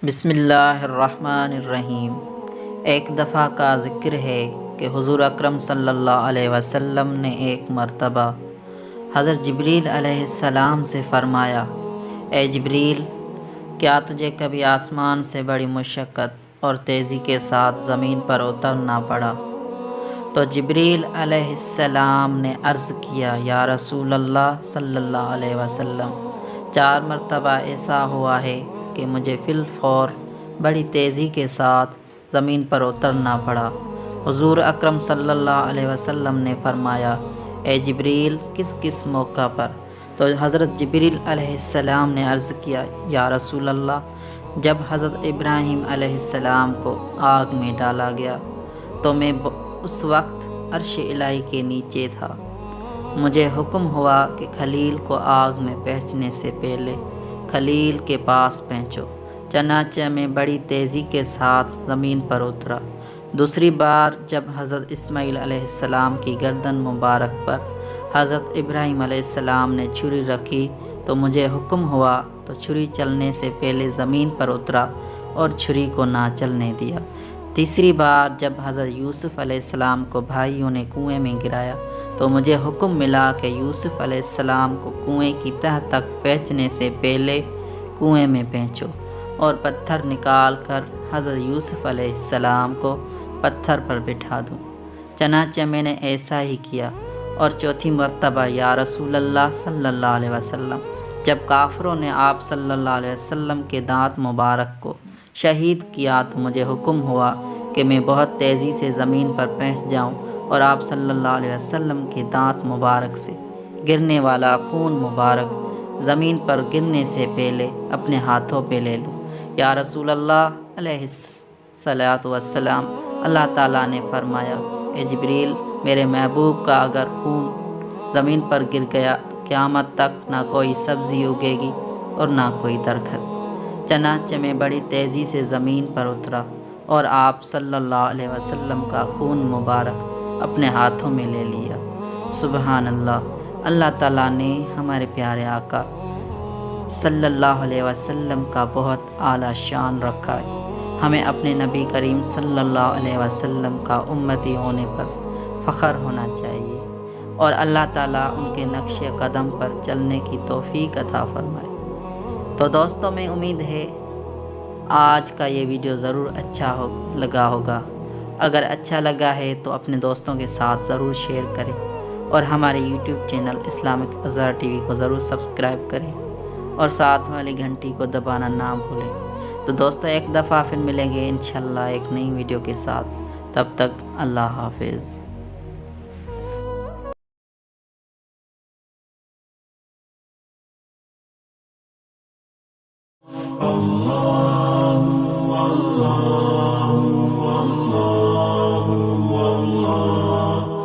بسم اللہ الرحمن الرحیم۔ ایک دفعہ کا ذکر ہے کہ حضور اکرم صلی اللہ علیہ وسلم نے ایک مرتبہ حضرت جبریل علیہ السلام سے فرمایا، اے جبریل، کیا تجھے کبھی آسمان سے بڑی مشقت اور تیزی کے ساتھ زمین پر اترنا پڑا؟ تو جبریل علیہ السلام نے عرض کیا، یا رسول اللہ صلی اللہ علیہ وسلم، 4 مرتبہ ایسا ہوا ہے کہ مجھے فی الفور بڑی تیزی کے ساتھ زمین پر اترنا پڑا۔ حضور اکرم صلی اللہ علیہ وسلم نے فرمایا، اے جبریل، کس کس موقع پر؟ تو حضرت جبریل علیہ السلام نے عرض کیا، یا رسول اللہ، جب حضرت ابراہیم علیہ السلام کو آگ میں ڈالا گیا تو میں اس وقت عرش الہی کے نیچے تھا۔ مجھے حکم ہوا کہ خلیل کو آگ میں پہنچنے سے پہلے خلیل کے پاس پہنچو، چنانچہ میں بڑی تیزی کے ساتھ زمین پر اترا۔ دوسری بار جب حضرت اسماعیل علیہ السلام کی گردن مبارک پر حضرت ابراہیم علیہ السلام نے چھری رکھی تو مجھے حکم ہوا تو چھری چلنے سے پہلے زمین پر اترا اور چھری کو نہ چلنے دیا۔ تیسری بار جب حضرت یوسف علیہ السلام کو بھائیوں نے کنویں میں گرایا تو مجھے حکم ملا کہ یوسف علیہ السلام کو کنویں کی تہ تک پہنچنے سے پہلے کنویں میں پہنچو اور پتھر نکال کر حضرت یوسف علیہ السلام کو پتھر پر بٹھا دوں۔ چنانچہ میں نے ایسا ہی کیا۔ اور چوتھی مرتبہ، یا رسول اللہ صلی اللہ علیہ وسلم، جب کافروں نے آپ صلی اللہ علیہ وسلم کے دانت مبارک کو شہید کیا تو مجھے حکم ہوا کہ میں بہت تیزی سے زمین پر پہنچ جاؤں اور آپ صلی اللہ علیہ وسلم کے دانت مبارک سے گرنے والا خون مبارک زمین پر گرنے سے پہلے اپنے ہاتھوں پہ لے لوں۔ یا رسول اللہ علیہ الصلاۃ والسلام، اللہ تعالیٰ نے فرمایا، اے جبریل، میرے محبوب کا اگر خون زمین پر گر گیا تو قیامت تک نہ کوئی سبزی اگے گی اور نہ کوئی درخت۔ چنانچہ میں بڑی تیزی سے زمین پر اترا اور آپ صلی اللہ علیہ وسلم کا خون مبارک اپنے ہاتھوں میں لے لیا۔ سبحان اللہ، اللہ تعالیٰ نے ہمارے پیارے آقا صلی اللہ علیہ وسلم کا بہت اعلیٰ شان رکھا ہے۔ ہمیں اپنے نبی کریم صلی اللہ علیہ وسلم کا امتی ہونے پر فخر ہونا چاہیے اور اللہ تعالیٰ ان کے نقش قدم پر چلنے کی توفیق عطا فرمائے۔ تو دوستوں، میں امید ہے آج کا یہ ویڈیو ضرور اچھا لگا ہوگا۔ اگر اچھا لگا ہے تو اپنے دوستوں کے ساتھ ضرور شیئر کریں اور ہمارے YouTube channel Islamic Azhar T V کو ضرور سبسکرائب کریں اور ساتھ والی گھنٹی کو دبانا نہ بھولیں۔ تو دوستوں، ایک دفعہ پھر ملیں گے انشاءاللہ ایک نئی ویڈیو کے ساتھ۔ تب تک اللہ حافظ۔ Allah